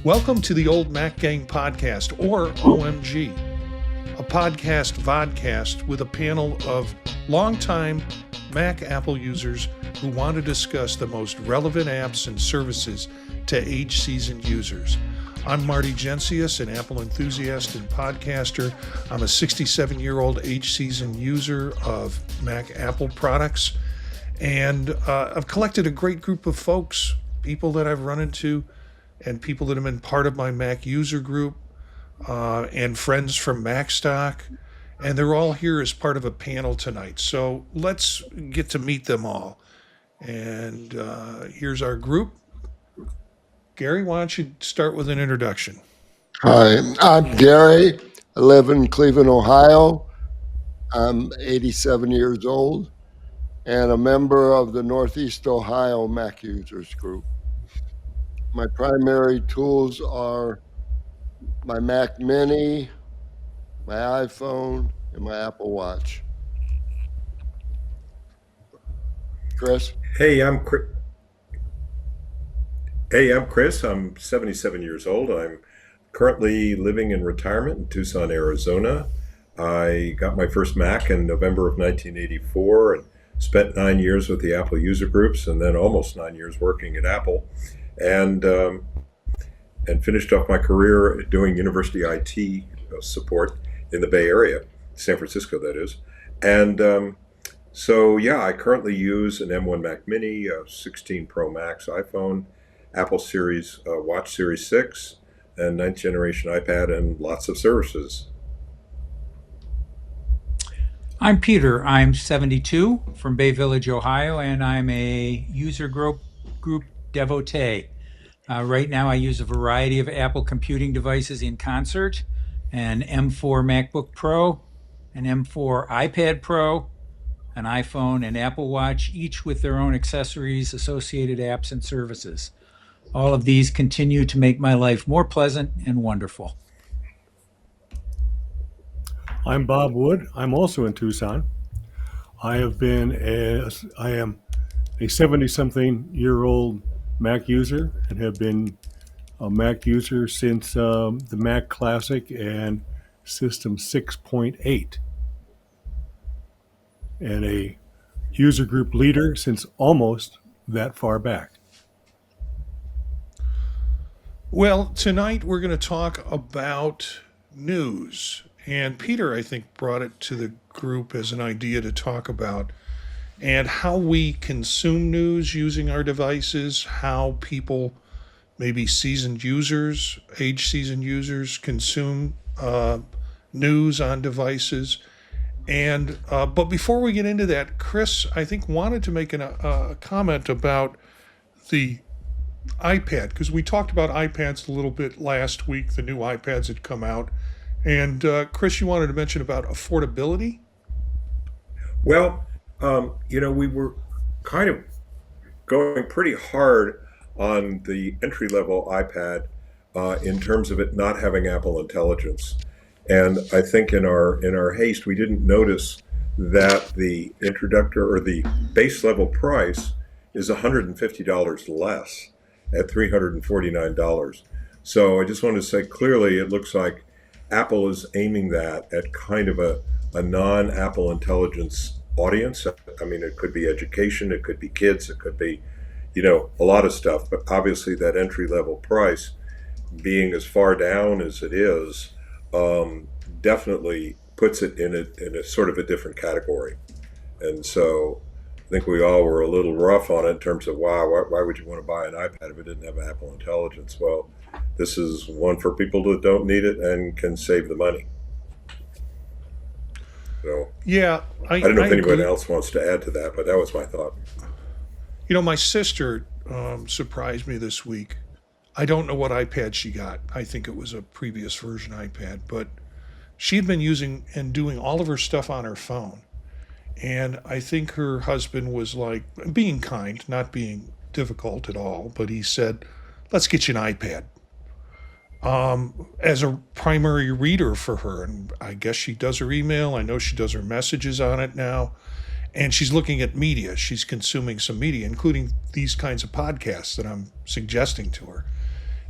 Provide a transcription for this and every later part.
Welcome to the Old Mac Gang Podcast, or OMG, a podcast vodcast with a panel of longtime Mac Apple users who want to discuss the most relevant apps and services to age-seasoned users. I'm Marty, an Apple enthusiast and podcaster. I'm a 67-year-old age-seasoned user of Mac Apple products, and I've collected a great group of folks, people that I've run into, and people that have been part of my Mac user group, and friends from MacStock, and they're all here as part of a panel tonight. So let's get to meet them all. And here's our group. Gary, why don't you start with an introduction? Hi, I'm Gary. I live in Cleveland, Ohio. I'm 87 years old and a member of the Northeast Ohio Mac Users Group. My primary tools are my Mac Mini, my iPhone, and my Apple Watch. Chris? Hey, I'm Chris. I'm 77 years old. I'm currently living in retirement in Tucson, Arizona. I got my first Mac in November of 1984 and spent 9 years with the Apple user groups, and then almost 9 years working at Apple, and finished off my career doing university IT support in the Bay Area, San Francisco, that is. And so yeah, I currently use an M1 Mac Mini, a 16 Pro Max iPhone, Apple Series Watch Series 6, and 9th generation iPad, and lots of services. I'm Peter. I'm 72 from Bay Village, Ohio, and I'm a user group devotee. Right now I use a variety of Apple computing devices in concert: an M4 MacBook Pro, an M4 iPad Pro, an iPhone, and Apple Watch, each with their own accessories, associated apps, and services. All of these continue to make my life more pleasant and wonderful. I'm Bob Wood. I'm also in Tucson. I am a 70-something-year-old Mac user and have been a Mac user since the Mac Classic and System 6.8, and a user group leader since almost that far back. Well, tonight we're going to talk about news. And Peter, I think, brought it to the group as an idea to talk about, and how we consume news using our devices, how people, maybe seasoned users, age-seasoned users, consume news on devices. And but before we get into that, Chris, I think, wanted to make a comment about the iPad, because we talked about iPads a little bit last week. The new iPads had come out. And Chris, you wanted to mention about affordability? Well, we were kind of going pretty hard on the entry-level iPad in terms of it not having Apple Intelligence. And I think in our haste, we didn't notice that the introductor or the base level price is $150 less at $349. So I just wanted to say clearly, it looks like Apple is aiming that at kind of a non-Apple Intelligence audience. I mean, it could be education, it could be kids, it could be, a lot of stuff. But obviously that entry-level price, being as far down as it is, definitely puts it in a sort of a different category. And so I think we all were a little rough on it in terms of, wow, why would you want to buy an iPad if it didn't have Apple Intelligence? Well, this is one for people that don't need it and can save the money. So yeah, I don't know if anyone agree. else wants to add to that, but that was my thought. My sister surprised me this week. I don't know what iPad she got. I think it was a previous version iPad, but she had been using and doing all of her stuff on her phone. And I think her husband was like, being kind, not being difficult at all, but he said, let's get you an iPad. As a primary reader for her. And I guess she does her email. I know she does her messages on it now. And she's looking at media. She's consuming some media, including these kinds of podcasts that I'm suggesting to her.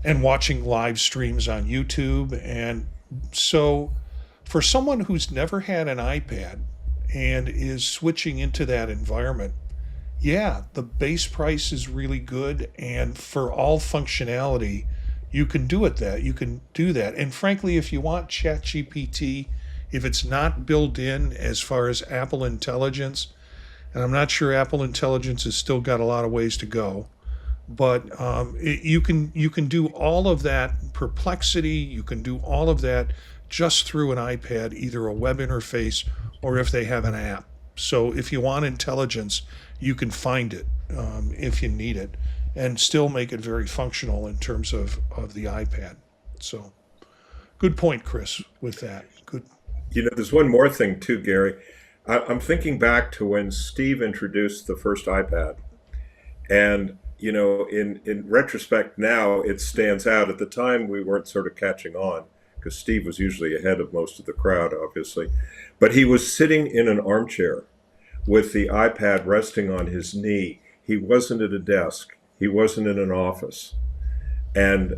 and watching live streams on YouTube. And so for someone who's never had an iPad and is switching into that environment, yeah, the base price is really good, and for all functionality, you can do it that you can do that. And frankly, if you want ChatGPT, if it's not built in as far as Apple Intelligence, and I'm not sure Apple Intelligence has still got a lot of ways to go, but you can do all of that perplexity. You can do all of that just through an iPad, either a web interface or if they have an app. So if you want intelligence, you can find it if you need it, and still make it very functional in terms of the iPad. So good point, Chris, with that. Good. There's one more thing too, Gary. I'm thinking back to when Steve introduced the first iPad. And, in retrospect now, it stands out. At the time, we weren't sort of catching on because Steve was usually ahead of most of the crowd, obviously. But he was sitting in an armchair with the iPad resting on his knee. He wasn't at a desk. He wasn't in an office. And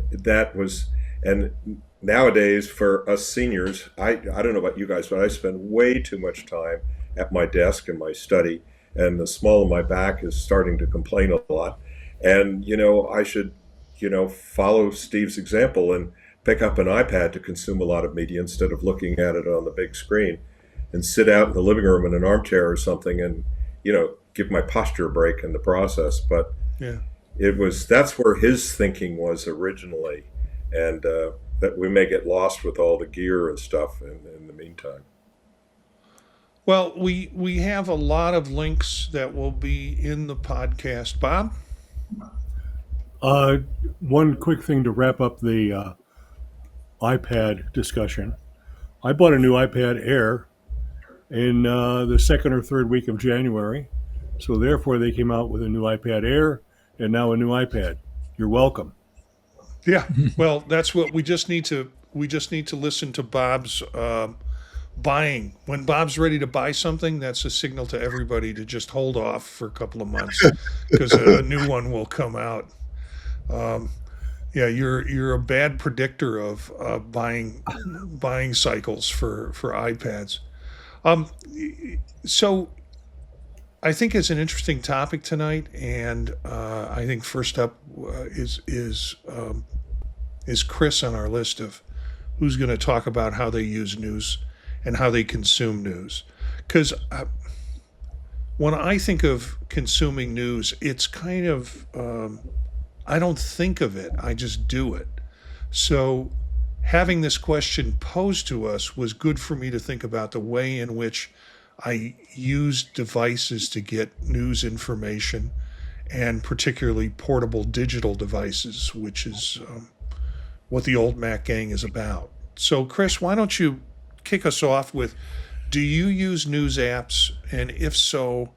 nowadays for us seniors, I don't know about you guys, but I spend way too much time at my desk in my study, and the small of my back is starting to complain a lot. And, I should, follow Steve's example and pick up an iPad to consume a lot of media instead of looking at it on the big screen, and sit out in the living room in an armchair or something and, give my posture a break in the process. But Yeah. that's where his thinking was originally. And that we may get lost with all the gear and stuff in the meantime. Well, we have a lot of links that will be in the podcast. Bob? One quick thing to wrap up the iPad discussion. I bought a new iPad Air in the second or third week of January. So therefore, they came out with a new iPad Air and now a new iPad. You're welcome. Yeah. Well, that's what we just need to listen to Bob's buying. When Bob's ready to buy something, that's a signal to everybody to just hold off for a couple of months because a new one will come out. Yeah, you're a bad predictor of buying cycles for iPads. So I think it's an interesting topic tonight, and I think first up is Chris on our list of who's going to talk about how they use news and how they consume news. Because when I think of consuming news, it's kind of I don't think of it; I just do it. So having this question posed to us was good for me to think about the way in which I use devices to get news information, and particularly portable digital devices, which is what the old Mac gang is about. So, Chris, why don't you kick us off with, do you use news apps? And if so,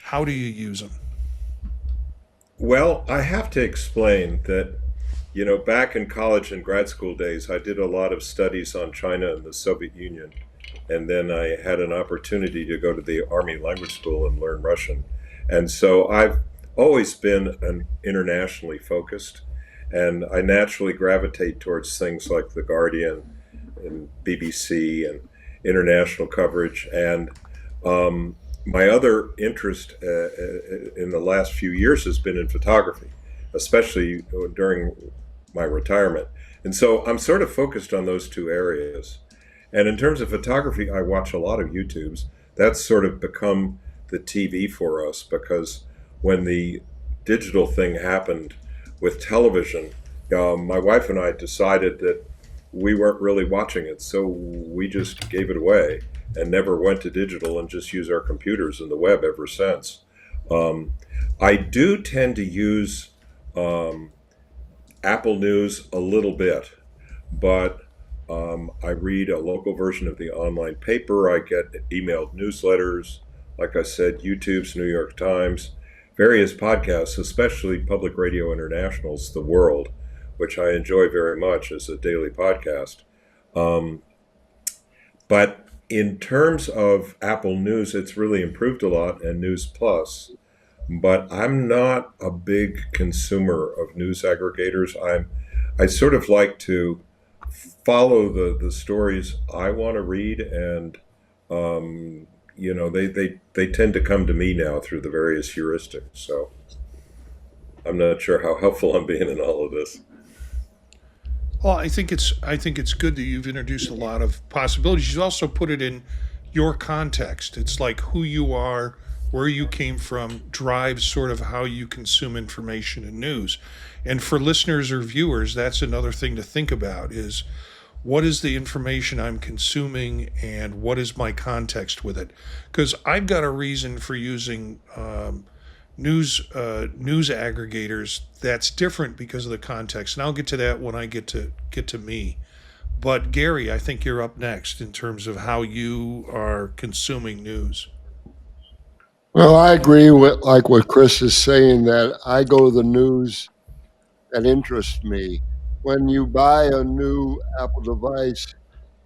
how do you use them? Well, I have to explain that, back in college and grad school days, I did a lot of studies on China and the Soviet Union. And then I had an opportunity to go to the Army Language School and learn Russian. And so I've always been internationally focused, and I naturally gravitate towards things like The Guardian and BBC and international coverage. And my other interest in the last few years has been in photography, especially during my retirement. And so I'm sort of focused on those two areas. And in terms of photography, I watch a lot of YouTubes. That's sort of become the TV for us, because when the digital thing happened with television, my wife and I decided that we weren't really watching it. So we just gave it away and never went to digital and just use our computers and the web ever since. I do tend to use Apple News a little bit, but I read a local version of the online paper. I get emailed newsletters, like I said, YouTube's New York Times, various podcasts, especially Public Radio International's The World, which I enjoy very much as a daily podcast. But in terms of Apple News, it's really improved a lot, and News Plus. But I'm not a big consumer of news aggregators. I sort of like to follow the stories I want to read, and they tend to come to me now through the various heuristics. So I'm not sure how helpful I'm being in all of this. Well, I think it's good that you've introduced a lot of possibilities. You also put it in your context. It's like who you are, where you came from, drives sort of how you consume information and news. And for listeners or viewers, that's another thing to think about is what is the information I'm consuming and what is my context with it? Because I've got a reason for using news aggregators that's different because of the context, and I'll get to that when I get to me. But Gary, I think you're up next in terms of how you are consuming news. Well, I agree with like what Chris is saying that I go to the news that interests me. When you buy a new Apple device,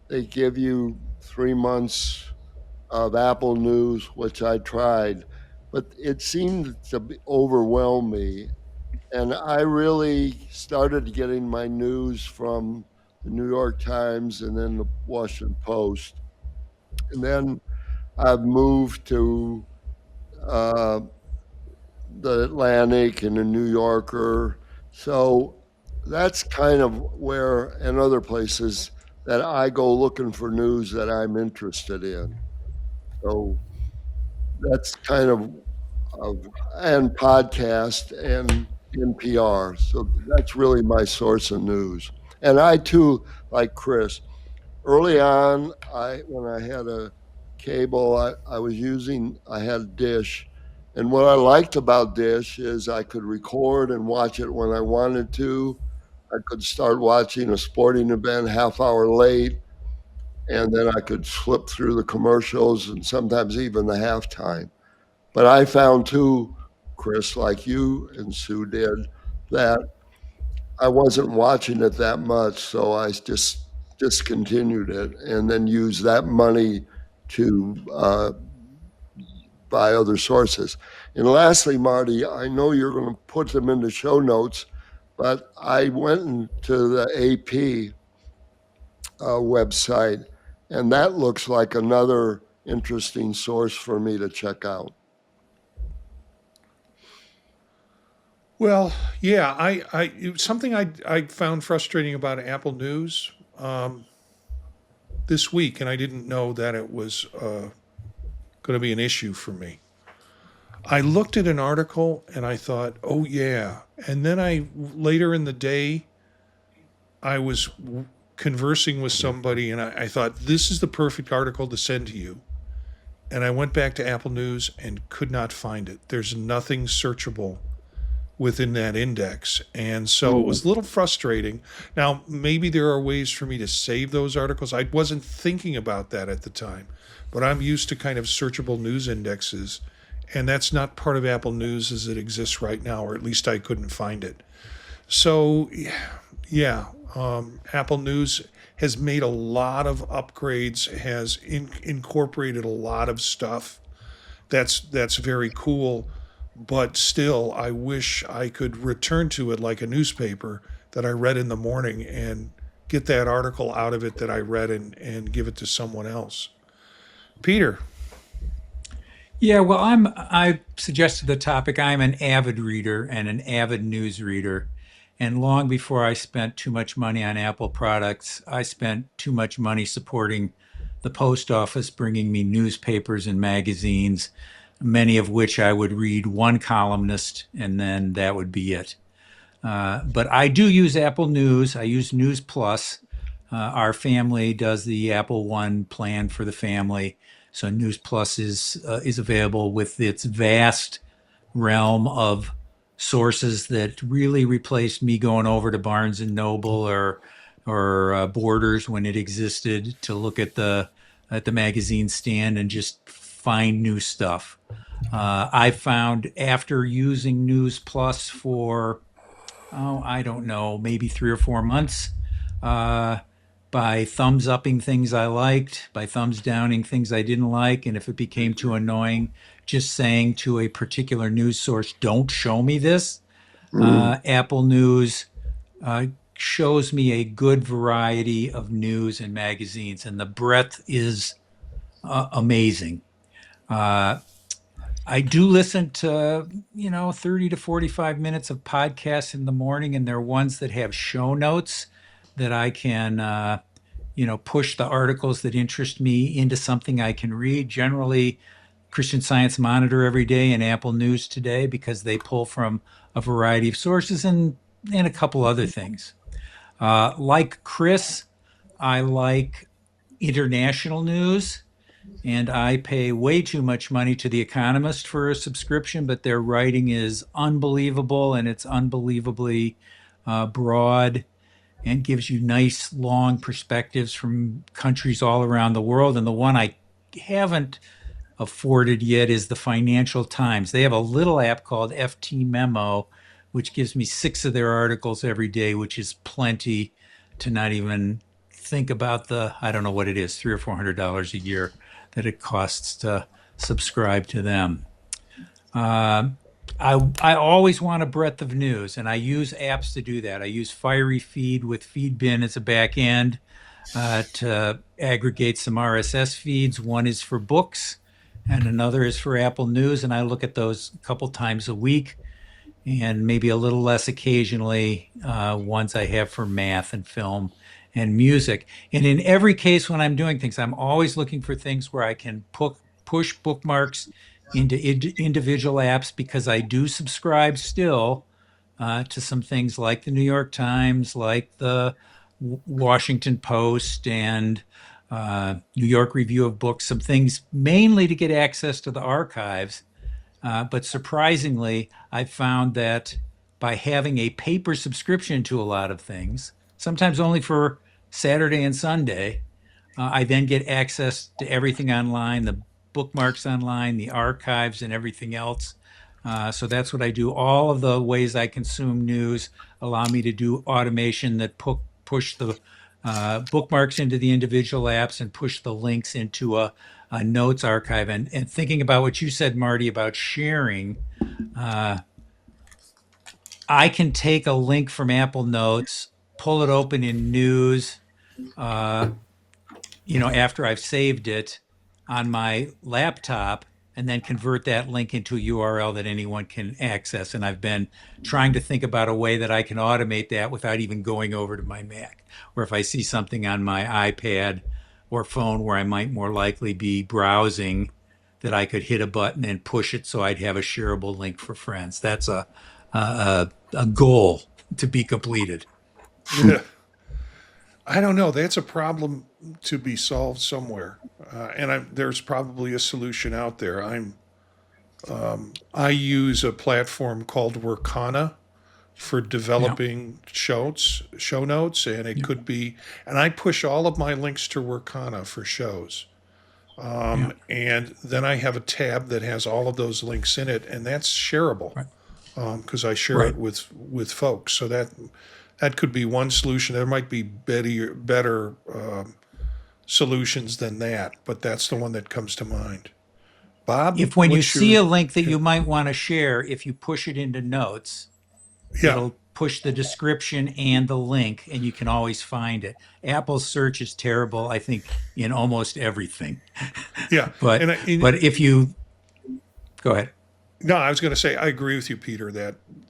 they give you 3 months of Apple News, which I tried, but it seemed to overwhelm me. And I really started getting my news from the New York Times and then the Washington Post. And then I've moved to uh, the Atlantic and the New Yorker. So that's kind of where, and other places, that I go looking for news that I'm interested in. So that's kind of and podcast and NPR. So that's really my source of news. And I too, like Chris, early on, I when I had a cable, I had Dish. And what I liked about Dish is I could record and watch it when I wanted to. I could start watching a sporting event half hour late, and then I could flip through the commercials and sometimes even the halftime. But I found too, Chris, like you and Sue did, that I wasn't watching it that much, so I just discontinued it and then used that money to buy other sources. And lastly, Marty, I know you're going to put them into show notes, but I went into the AP website, and that looks like another interesting source for me to check out. Well, yeah, something I found frustrating about Apple News this week, and I didn't know that it was going to be an issue for me. I looked at an article and I thought, oh yeah, and then I later in the day I was conversing with somebody and I thought this is the perfect article to send to you. And I went back to Apple News and could not find it. There's nothing searchable within that index. And so it was a little frustrating. Now, maybe there are ways for me to save those articles. I wasn't thinking about that at the time, but I'm used to kind of searchable news indexes. And that's not part of Apple News as it exists right now, or at least I couldn't find it. So, yeah, Apple News has made a lot of upgrades, has incorporated a lot of stuff. That's very cool, but still, I wish I could return to it like a newspaper that I read in the morning and get that article out of it that I read and give it to someone else. Peter. Yeah, well, I suggested the topic. I'm an avid reader and an avid news reader. And long before I spent too much money on Apple products, I spent too much money supporting the post office, bringing me newspapers and magazines, many of which I would read one columnist and then that would be it. But I do use Apple News. I use News Plus. Our family does the Apple One plan for the family. So News Plus is available with its vast realm of sources that really replaced me going over to Barnes and Noble or Borders when it existed to look at the magazine stand and just find new stuff. I found after using News Plus for I don't know, maybe 3 or 4 months, by thumbs upping things I liked, by thumbs downing things I didn't like, and if it became too annoying, just saying to a particular news source, "Don't show me this." Apple News shows me a good variety of news and magazines, and the breadth is amazing. I do listen to, 30 to 45 minutes of podcasts in the morning, and they're ones that have show notes that I can, push the articles that interest me into something I can read. Generally, Christian Science Monitor every day and Apple News Today, because they pull from a variety of sources and a couple other things. Like Chris, I like international news. And I pay way too much money to The Economist for a subscription, but their writing is unbelievable and it's unbelievably broad and gives you nice long perspectives from countries all around the world. And the one I haven't afforded yet is the Financial Times. They have a little app called FT Memo, which gives me 6 of their articles every day, which is plenty to not even think about the, I don't know what it is, $300 or $400 a year that it costs to subscribe to them. I always want a breadth of news, and I use apps to do that. I use Fiery Feed with Feedbin as a back end to aggregate some RSS feeds. One is for books, and another is for Apple News, and I look at those a couple times a week, and maybe a little less occasionally ones I have for math and film and music. And in every case when I'm doing things, I'm always looking for things where I can push bookmarks into individual apps, because I do subscribe still to some things like the New York Times, like the Washington Post, and New York Review of Books, some things mainly to get access to the archives. But surprisingly, I found that by having a paper subscription to a lot of things, sometimes only for Saturday and Sunday, I then get access to everything online, the bookmarks online, the archives, and everything else. So that's what I do. All of the ways I consume news allow me to do automation that push the bookmarks into the individual apps and push the links into a notes archive. And thinking about what you said, Marty, about sharing, I can take a link from Apple Notes, pull it open in News, after I've saved it on my laptop, and then convert that link into a URL that anyone can access. And I've been trying to think about a way that I can automate that without even going over to my Mac. Or if I see something on my iPad or phone where I might more likely be browsing, that I could hit a button and push it so I'd have a shareable link for friends. That's a goal to be completed. I don't know. That's a problem to be solved somewhere, and there's probably a solution out there. I use a platform called Workana for developing show notes, and it could be, and I push all of my links to Workana for shows. And then I have a tab that has all of those links in it, and that's shareable because I share it with folks. So that could be one solution. There might be better solutions than that, but that's the one that comes to mind. Bob, If when you see a link that you might want to share, if you push it into notes, it'll push the description and the link, and you can always find it. Apple's search is terrible, I think, in almost everything. Yeah, but if you go ahead. No, I was going to say I agree with you, Peter.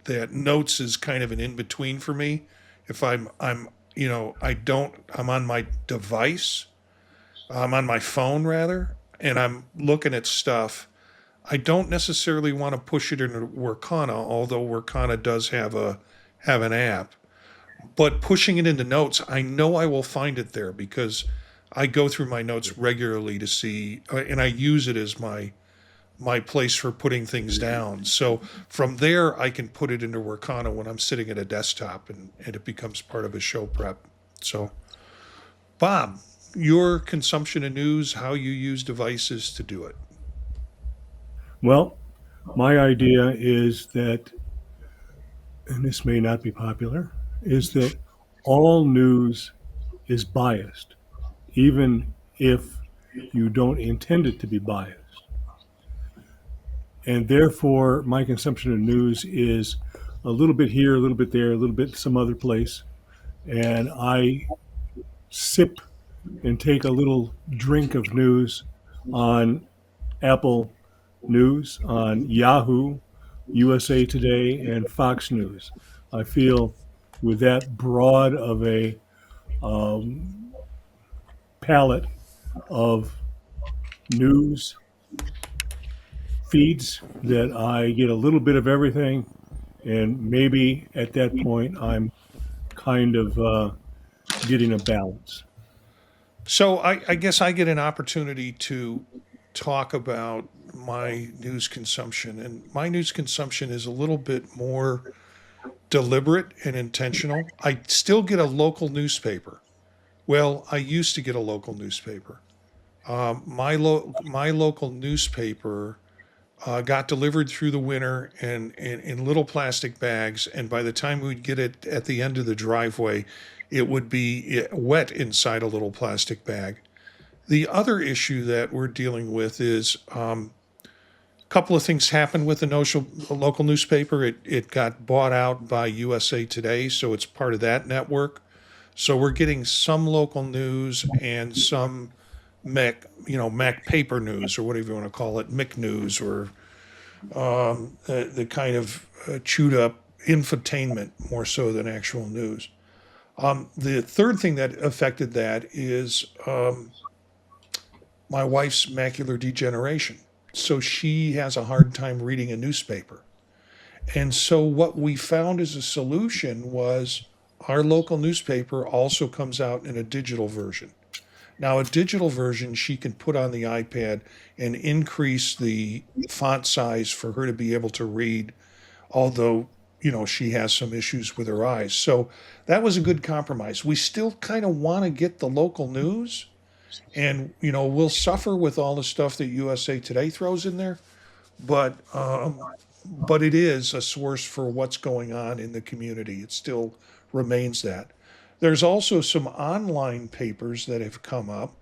That notes is kind of an in between for me. If I'm on my device, I'm on my phone rather, and I'm looking at stuff. I don't necessarily want to push it into Workana, although Workana does have an app. But pushing it into notes, I know I will find it there because I go through my notes regularly to see, and I use it as my place for putting things down. So from there, I can put it into Workana when I'm sitting at a desktop, and it becomes part of a show prep. So, Bob, your consumption of news, how you use devices to do it. Well, my idea is that, and this may not be popular, is that all news is biased, even if you don't intend it to be biased. And therefore, my consumption of news is a little bit here, a little bit there, a little bit some other place. and I sip and take a little drink of news on Apple News, on Yahoo, USA Today, and Fox News. I feel with that broad of a um, palette of news feeds that I get a little bit of everything, and maybe at that point I'm kind of getting a balance. So I guess I get an opportunity to talk about my news consumption, and my news consumption is a little bit more deliberate and intentional. I still get a local newspaper. Well, I used to get a local newspaper. My local newspaper got delivered through the winter and in little plastic bags, and by the time we'd get it at the end of the driveway, it would be wet inside a little plastic bag. The other issue that we're dealing with is a couple of things happened with the local newspaper. It got bought out by USA Today, so it's part of that network. So we're getting some local news and some Mac paper news, or whatever you want to call it, Mic news, or the kind of chewed up infotainment more so than actual news. The third thing that affected that is my wife's macular degeneration. So she has a hard time reading a newspaper. And so what we found as a solution was our local newspaper also comes out in a digital version. Now, a digital version she can put on the iPad and increase the font size for her to be able to read, although, she has some issues with her eyes. So that was a good compromise. We still kind of want to get the local news, and, we'll suffer with all the stuff that USA Today throws in there, but it is a source for what's going on in the community. It still remains that. There's also some online papers that have come up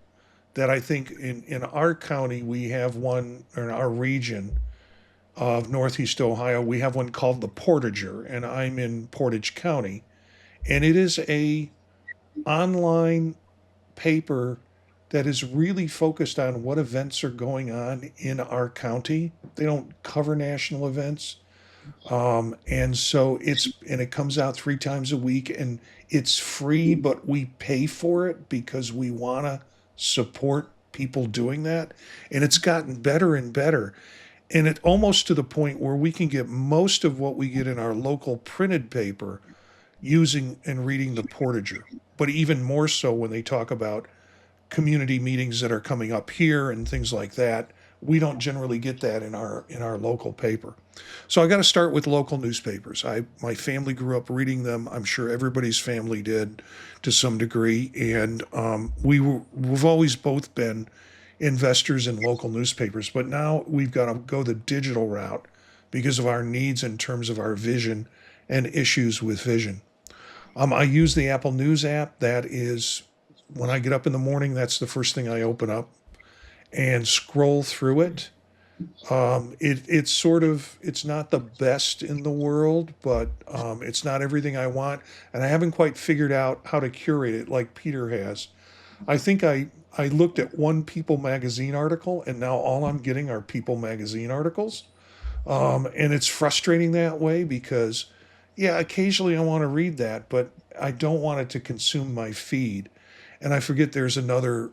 that I think in our county, we have one, or in our region of Northeast Ohio, we have one called the Portager, and I'm in Portage County. And it is a online paper that is really focused on what events are going on in our county. They don't cover national events. And it comes out 3 times a week, and it's free, but we pay for it because we want to support people doing that. And it's gotten better and better. And it almost to the point where we can get most of what we get in our local printed paper using and reading the Portager. But even more so when they talk about community meetings that are coming up here and things like that. We don't generally get that in our local paper. So I got to start with local newspapers. My family grew up reading them. I'm sure everybody's family did to some degree, and we've always both been investors in local newspapers. But now we've got to go the digital route because of our needs in terms of our vision and issues with vision. I use the Apple News app. That is, when I get up in the morning, that's the first thing I open up and scroll through it. It's not the best in the world, but it's not everything I want. And I haven't quite figured out how to curate it like Peter has. I think I looked at one People magazine article, and now all I'm getting are People magazine articles. And it's frustrating that way because, yeah, occasionally I want to read that, but I don't want it to consume my feed. And I forget there's another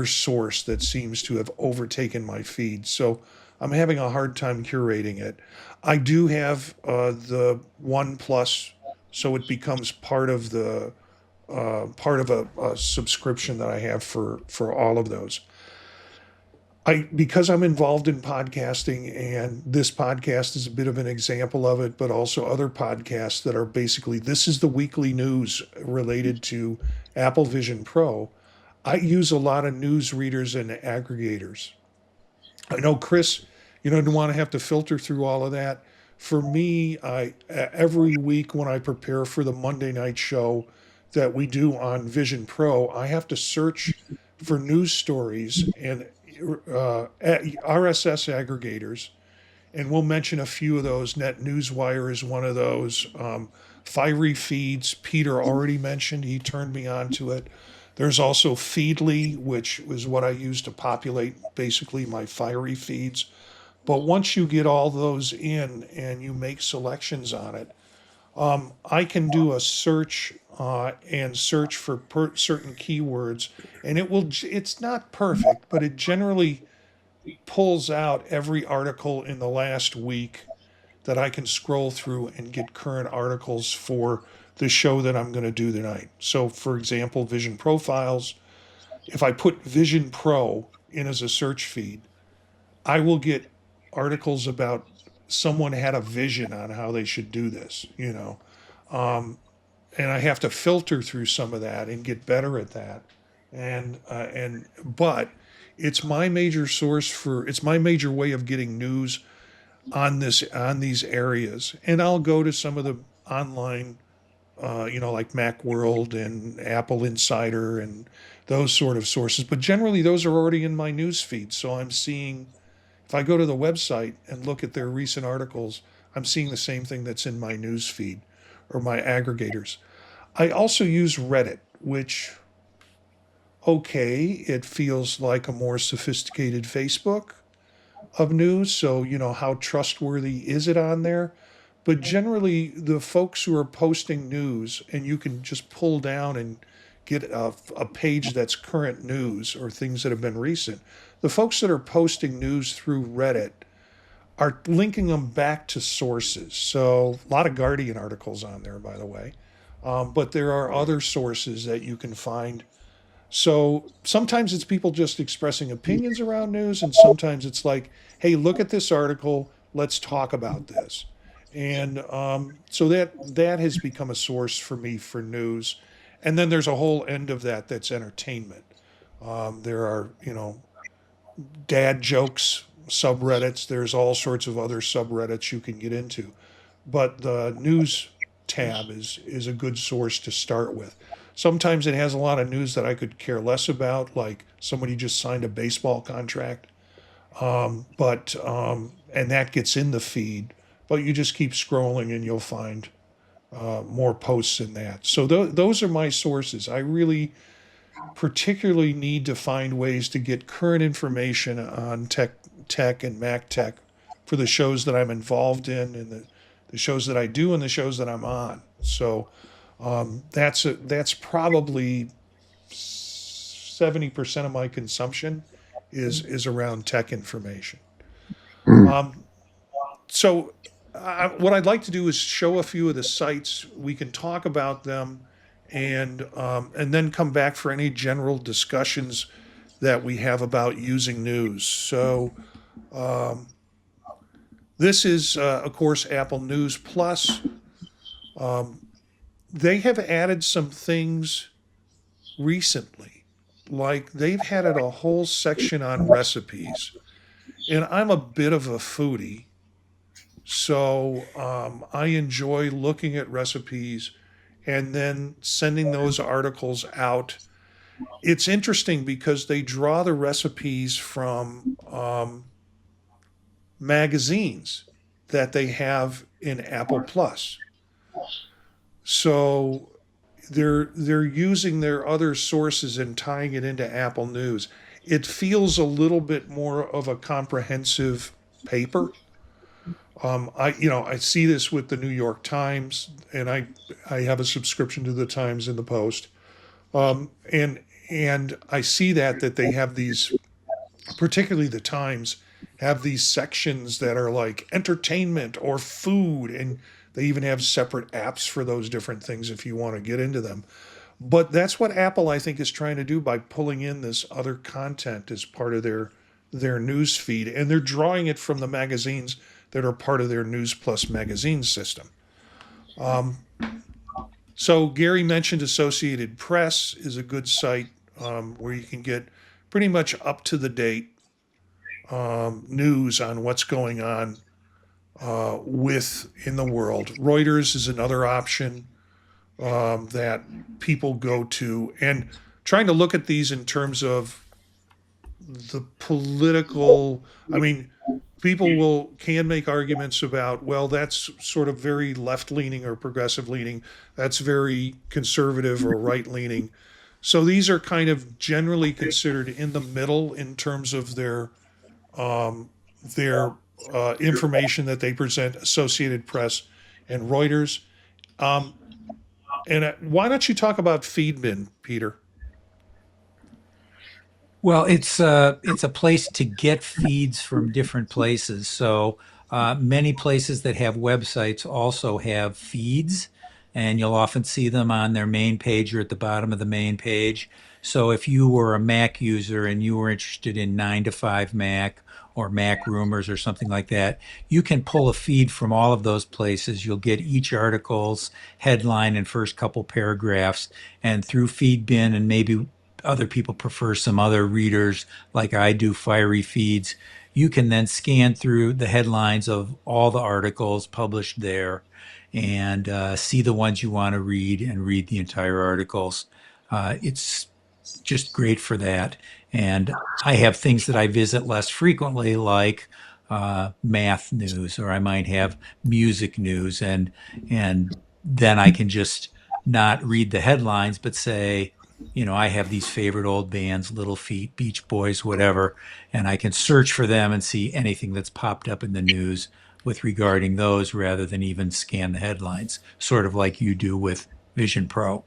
source that seems to have overtaken my feed. So I'm having a hard time curating it. I do have the One Plus, so it becomes part of a subscription that I have for all of those. Because I'm involved in podcasting, and this podcast is a bit of an example of it, but also other podcasts that are basically, this is the weekly news related to Apple Vision Pro. I use a lot of news readers and aggregators. I know Chris, don't want to have to filter through all of that. For me, every week when I prepare for the Monday night show that we do on Vision Pro, I have to search for news stories and RSS aggregators and we'll mention a few of those. NetNewsWire is one of those. Fiery Feeds, Peter already mentioned. He turned me on to it. There's also Feedly, which was what I use to populate basically my Fiery Feeds. But once you get all those in and you make selections on it, I can do a search and search for certain keywords, and it's not perfect, but it generally pulls out every article in the last week that I can scroll through and get current articles for the show that I'm going to do tonight. So, for example, Vision Profiles, if I put Vision Pro in as a search feed, I will get articles about someone had a vision on how they should do this, and I have to filter through some of that and get better at that. But it's my major it's my major way of getting news on these areas. And I'll go to some of the online, like Macworld and Apple Insider and those sort of sources. But generally, those are already in my news feed. So I'm seeing, if I go to the website and look at their recent articles, I'm seeing the same thing that's in my news feed or my aggregators. I also use Reddit, which, okay, it feels like a more sophisticated Facebook of news. So, how trustworthy is it on there? But generally, the folks who are posting news, and you can just pull down and get a page that's current news or things that have been recent. The folks that are posting news through Reddit are linking them back to sources. So, a lot of Guardian articles on there, by the way. But there are other sources that you can find. So sometimes it's people just expressing opinions around news, and sometimes it's like, hey, look at this article, let's talk about this. And so that has become a source for me for news. And then there's a whole end of that's entertainment. There are, dad jokes subreddits. There's all sorts of other subreddits you can get into. But the news tab is a good source to start with. Sometimes it has a lot of news that I could care less about, like somebody just signed a baseball contract, and that gets in the feed. But you just keep scrolling and you'll find more posts in that. So those are my sources. I really particularly need to find ways to get current information on tech and Mac tech for the shows that I'm involved in and the shows that I do and the shows that I'm on. So that's probably 70% of my consumption is around tech information. So what I'd like to do is show a few of the sites. We can talk about them and then come back for any general discussions that we have about using news. So this is, of course, Apple News Plus. They have added some things recently, like they've added a whole section on recipes. And I'm a bit of a foodie, so I enjoy looking at recipes and then sending those articles out. It's interesting because they draw the recipes from magazines that they have in Apple Plus. So they're using their other sources and tying it into Apple News. It feels a little bit more of a comprehensive paper. I see this with the New York Times, and I have a subscription to the Times and the Post, and I see that they have these, particularly the Times, have these sections that are like entertainment or food, and they even have separate apps for those different things if you want to get into them. But that's what Apple, I think, is trying to do by pulling in this other content as part of their news feed, and they're drawing it from the magazines that are part of their News Plus magazine system. So Gary mentioned Associated Press is a good site where you can get pretty much up to the date news on what's going on in the world. Reuters is another option that people go to, and trying to look at these in terms of the political. I mean, people can make arguments about, well, that's sort of very left leaning or progressive leaning. That's very conservative or right leaning. So these are kind of generally considered in the middle in terms of their information that they present. Associated Press and Reuters. Um, and why don't you talk about Feedbin, Peter? Well, it's a place to get feeds from different places. So many places that have websites also have feeds, and you'll often see them on their main page or at the bottom of the main page. So if you were a Mac user and you were interested in 9 to 5 Mac or Mac rumors or something like that, you can pull a feed from all of those places. You'll get each article's headline and first couple paragraphs, and through Feedbin, and maybe other people prefer some other readers like I do, fiery feeds. You can then scan through the headlines of all the articles published there and see the ones you want to read and read the entire articles. It's just great for that. And I have things that I visit less frequently, like math news, or I might have music news, and then I can just not read the headlines, but say, I have these favorite old bands, Little Feat, Beach Boys, whatever, and I can search for them and see anything that's popped up in the news with regarding those rather than even scan the headlines, sort of like you do with Vision Pro.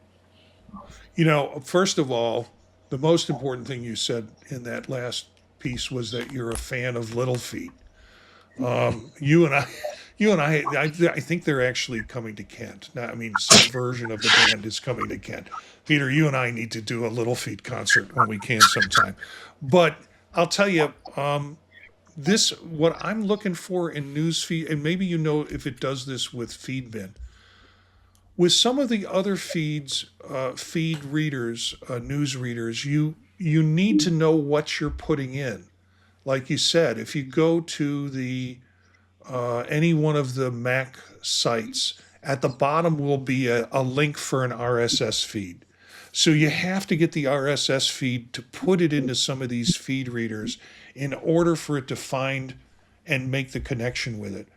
First of all, the most important thing you said in that last piece was that you're a fan of Little Feat. You and I, I think they're actually coming to Kent. Now, I mean, some version of the band is coming to Kent. Peter, you and I need to do a Little Feat concert when we can sometime. But I'll tell you, what I'm looking for in newsfeed, and maybe if it does this with Feedbin, with some of the other feed readers, news readers, you need to know what you're putting in. Like you said, if you go to the any one of the Mac sites, at the bottom will be a link for an RSS feed. So you have to get the RSS feed to put it into some of these feed readers in order for it to find and make the connection with it.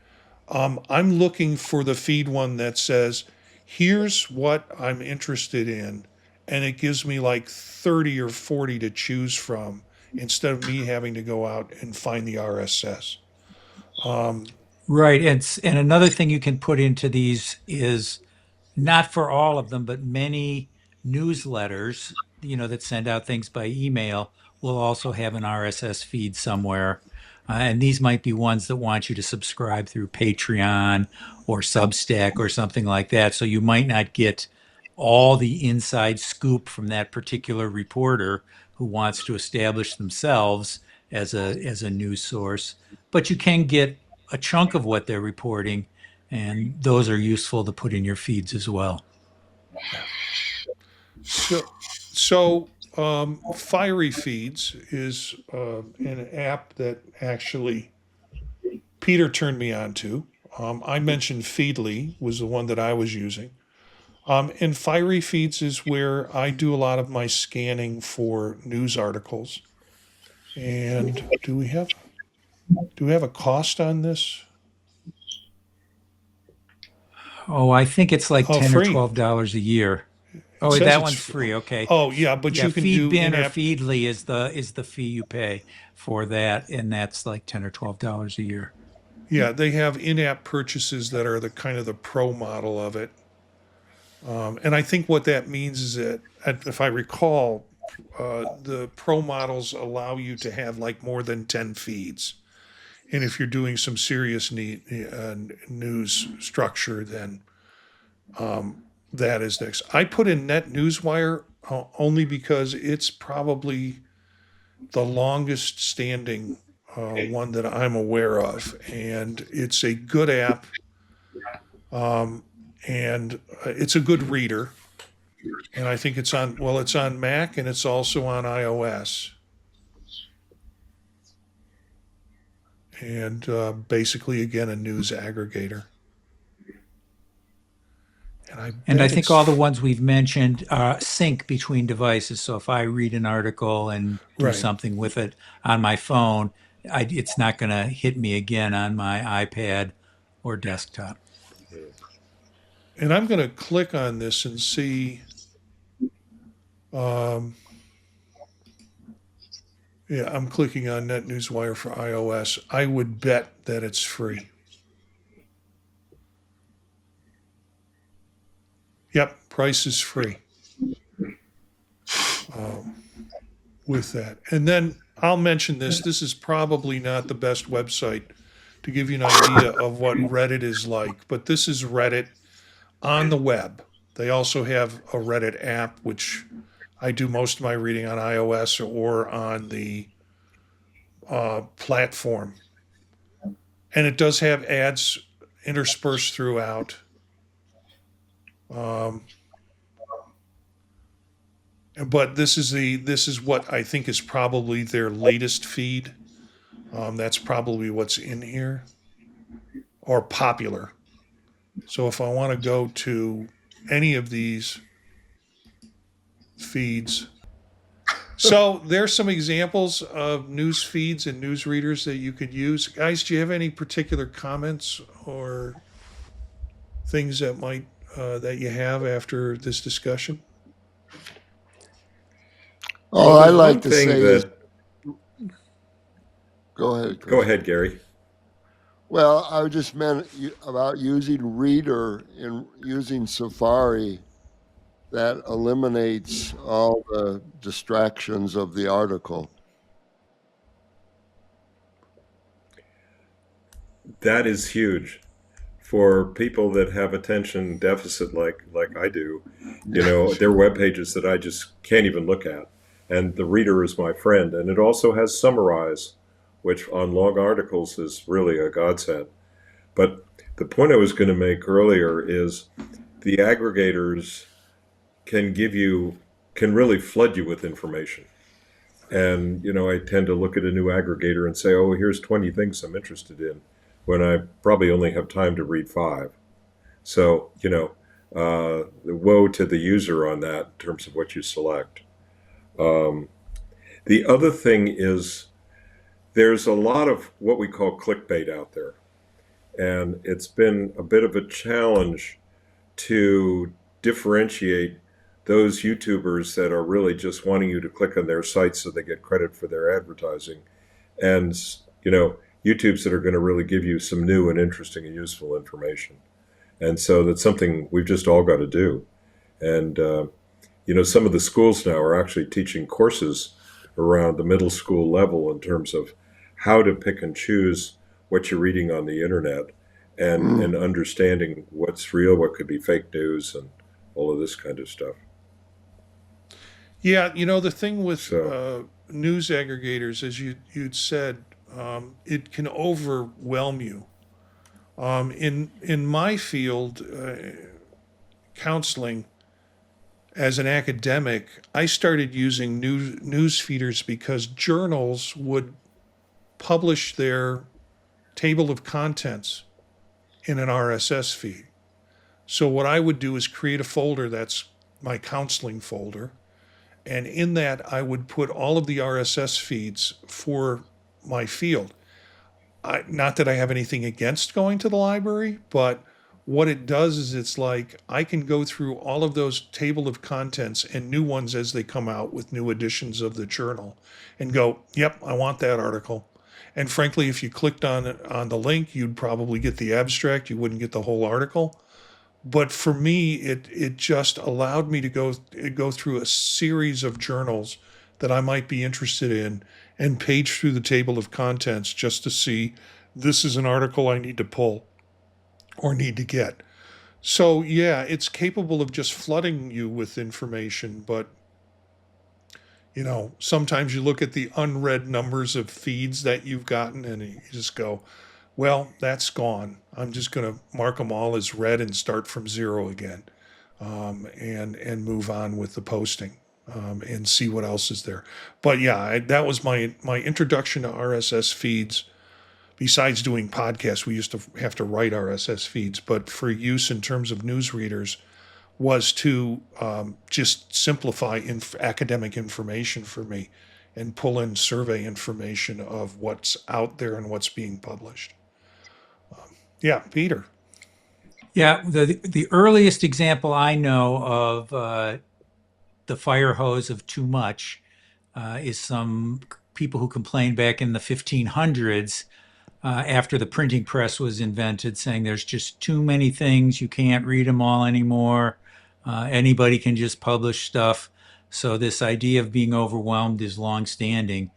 I'm looking for the feed one that says, here's what I'm interested in. And it gives me like 30 or 40 to choose from instead of me having to go out and find the RSS. Right. And another thing you can put into these is, not for all of them, but many newsletters, that send out things by email will also have an RSS feed somewhere. And these might be ones that want you to subscribe through Patreon or Substack or something like that. So you might not get all the inside scoop from that particular reporter who wants to establish themselves as a news source, but you can get a chunk of what they're reporting, and those are useful to put in your feeds as well. So Fiery Feeds is an app that actually Peter turned me on to. I mentioned Feedly was the one that I was using. And Fiery Feeds is where I do a lot of my scanning for news articles. And do we have a cost on this? Oh, I think it's like Oh, 10 or free. $12 a year. It Oh, says that it's one's free. Okay. Oh, yeah, but Yeah, you can do Feedbin or in-app. Feedly is the fee you pay for that, and that's like 10 or $12 a year. Yeah, they have in-app purchases that are the kind of the pro model of it. And I think what that means is that, if I recall, the pro models allow you to have like more than 10 feeds. And if you're doing some serious news structure, then that is next. I put in NetNewsWire only because it's probably the longest standing one that I'm aware of. And it's a good app, and it's a good reader. And I think it's on Mac and it's also on iOS. And basically, again, a news aggregator. And I bet think it's all the ones we've mentioned sync between devices. So if I read an article and do right. something with it on my phone, it's not going to hit me again on my iPad or desktop. And I'm going to click on this and see. Um, yeah, I'm clicking on NetNewsWire for iOS. I would bet that it's free. Yep, price is free with that. And then I'll mention this. This is probably not the best website to give you an idea of what Reddit is like, but this is Reddit on the web. They also have a Reddit app, which I do most of my reading on iOS or on the platform. And it does have ads interspersed throughout. But this is what I think is probably their latest feed. That's probably what's in here or popular. So if I want to go to any of these feeds, so there's some examples of news feeds and news readers that you could use. Guys, do you have any particular comments or things that might that you have after this discussion? All I there's like one to thing say is, that. go ahead, Chris. Go ahead, Gary. Well, I just meant about using Reader and using Safari. That eliminates all the distractions of the article. That is huge for people that have attention deficit like I do. There are web pages that I just can't even look at. And the Reader is my friend. And it also has Summarize, which on long articles is really a godsend. But the point I was going to make earlier is the aggregators can really flood you with information. And, I tend to look at a new aggregator and say, oh, here's 20 things I'm interested in, when I probably only have time to read 5. So, woe to the user on that in terms of what you select. The other thing is there's a lot of what we call clickbait out there. And it's been a bit of a challenge to differentiate those YouTubers that are really just wanting you to click on their sites so they get credit for their advertising, and YouTubes that are going to really give you some new and interesting and useful information. And so that's something we've just all got to do. And some of the schools now are actually teaching courses around the middle school level in terms of how to pick and choose what you're reading on the internet, and understanding what's real, what could be fake news, and all of this kind of stuff. Yeah, the thing with news aggregators, as you'd said, it can overwhelm you. In my field, counseling, as an academic, I started using news feeders because journals would publish their table of contents in an RSS feed. So what I would do is create a folder that's my counseling folder. And in that, I would put all of the RSS feeds for my field. Not that I have anything against going to the library, but what it does is it's like I can go through all of those table of contents and new ones as they come out with new editions of the journal and go, yep, I want that article. And frankly, if you clicked on the link, you'd probably get the abstract. You wouldn't get the whole article. But for me, it just allowed me to go through a series of journals that I might be interested in and page through the table of contents just to see this is an article I need to pull or need to get. So yeah, it's capable of just flooding you with information, but sometimes you look at the unread numbers of feeds that you've gotten and you just go, well, that's gone. I'm just going to mark them all as read and start from zero again, and move on with the posting, and see what else is there. But yeah, that was my introduction to RSS feeds. Besides doing podcasts, we used to have to write RSS feeds, but for use in terms of news readers, was to just simplify academic information for me and pull in survey information of what's out there and what's being published. Yeah, Peter. Yeah, the earliest example I know of the fire hose of too much is some people who complained back in the 1500s after the printing press was invented, saying there's just too many things, you can't read them all anymore. Anybody can just publish stuff. So this idea of being overwhelmed is longstanding.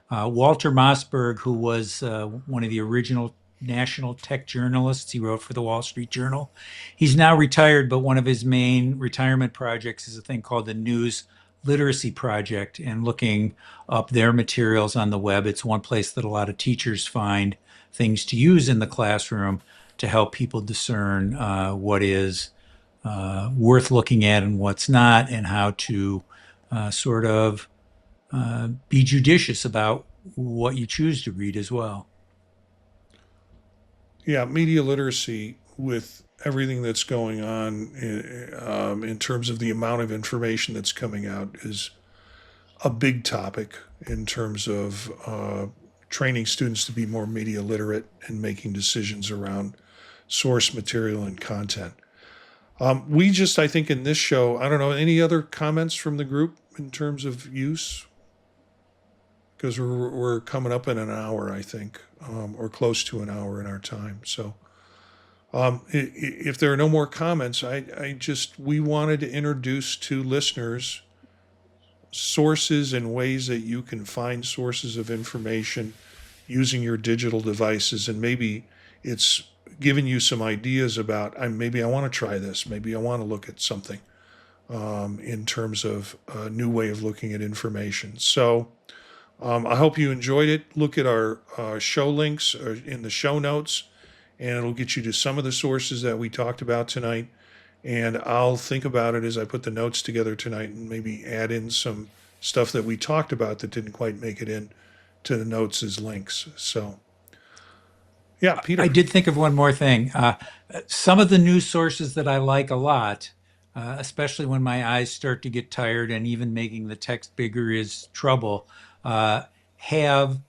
Walter Mossberg, who was one of the original national tech journalists, he wrote for the Wall Street Journal. He's now retired, but one of his main retirement projects is a thing called the News Literacy Project, and looking up their materials on the web. It's one place that a lot of teachers find things to use in the classroom to help people discern what is worth looking at and what's not, and how to sort of be judicious about what you choose to read as well. Yeah, media literacy with everything that's going on in terms of the amount of information that's coming out is a big topic in terms of training students to be more media literate and making decisions around source material and content. We just, I think in this show, I don't know, any other comments from the group in terms of use? Because we're coming up in an hour, I think, or close to an hour in our time. So if there are no more comments, we wanted to introduce to listeners sources and ways that you can find sources of information using your digital devices. And maybe it's giving you some ideas about, maybe I want to try this. Maybe I want to look at something in terms of a new way of looking at information. So I hope you enjoyed it. Look at our show links in the show notes, and it'll get you to some of the sources that we talked about tonight. And I'll think about it as I put the notes together tonight and maybe add in some stuff that we talked about that didn't quite make it in to the notes as links. So, yeah, Peter. I did think of one more thing. Some of the news sources that I like a lot, especially when my eyes start to get tired and even making the text bigger is trouble, have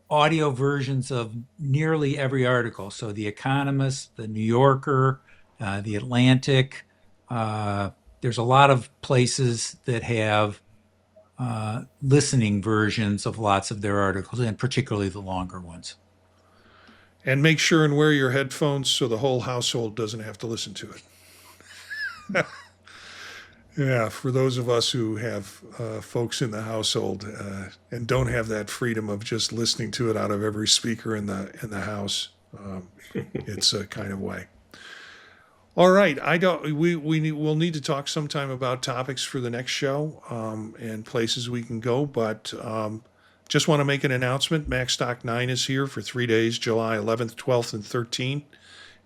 audio versions of nearly every article. So The Economist, The New Yorker, The Atlantic. There's a lot of places that have listening versions of lots of their articles, and particularly the longer ones. And make sure and wear your headphones so the whole household doesn't have to listen to it. Yeah, for those of us who have folks in the household and don't have that freedom of just listening to it out of every speaker in the house, it's a kind of way. All right, we'll need to talk sometime about topics for the next show and places we can go, but just want to make an announcement. MacStock 9 is here for 3 days, July 11th, 12th, and 13th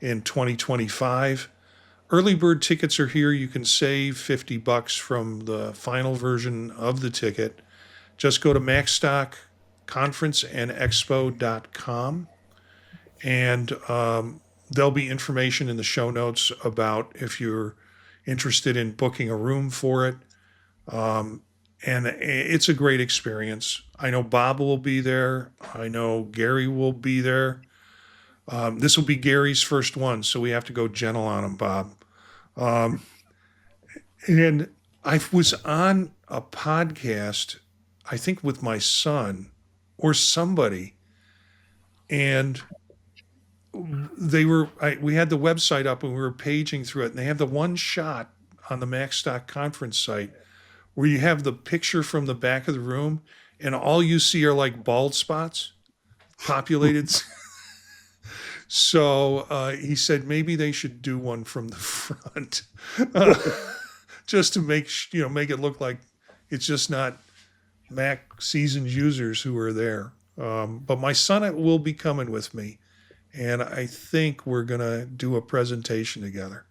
in 2025. Early bird tickets are here. You can save $50 from the final version of the ticket. Just go to MacStockConferenceandExpo.com, and there'll be information in the show notes about if you're interested in booking a room for it. And it's a great experience. I know Bob will be there. I know Gary will be there. This will be Gary's first one, so we have to go gentle on him, Bob. And I was on a podcast, I think with my son or somebody, and we had the website up and we were paging through it, and they have the one shot on the MacStock conference site where you have the picture from the back of the room and all you see are like bald spots populated. So he said maybe they should do one from the front, just to make it look like it's just not Mac seasoned users who are there. But my son will be coming with me, and I think we're gonna do a presentation together,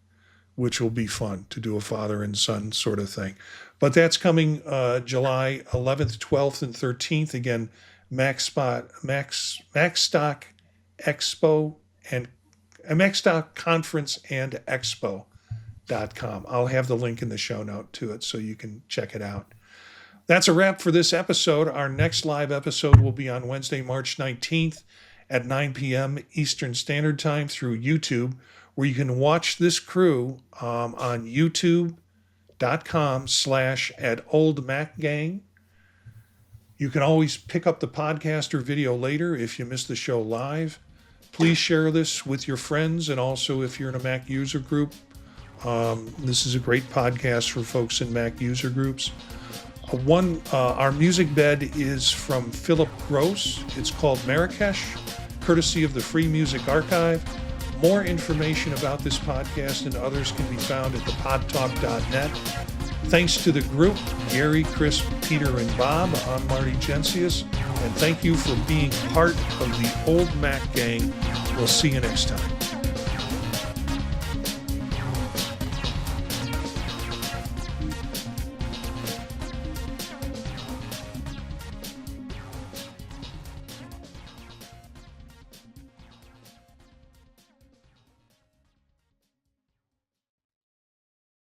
which will be fun to do, a father and son sort of thing. But that's coming July 11th, 12th, and 13th. Again, MacStock Expo and MacStock Conference and Expo I'll have the link in the show note to it so you can check it out. That's a wrap for this episode. Our next live episode will be on Wednesday, March 19th at 9 p.m. Eastern Standard Time through YouTube, where you can watch this crew on youtube.com/@oldmacgang. You can always pick up the podcast or video later if you miss the show live. Please share this with your friends, and also if you're in a Mac user group, this is a great podcast for folks in Mac user groups. Our music bed is from Philip Gross. It's called Marrakesh, courtesy of the Free Music Archive. More information about this podcast and others can be found at thepodtalk.net. Thanks to the group, Gary, Chris, Peter, and Bob. I'm Marty Gensius, and thank you for being part of the Old Mac Gang. We'll see you next time.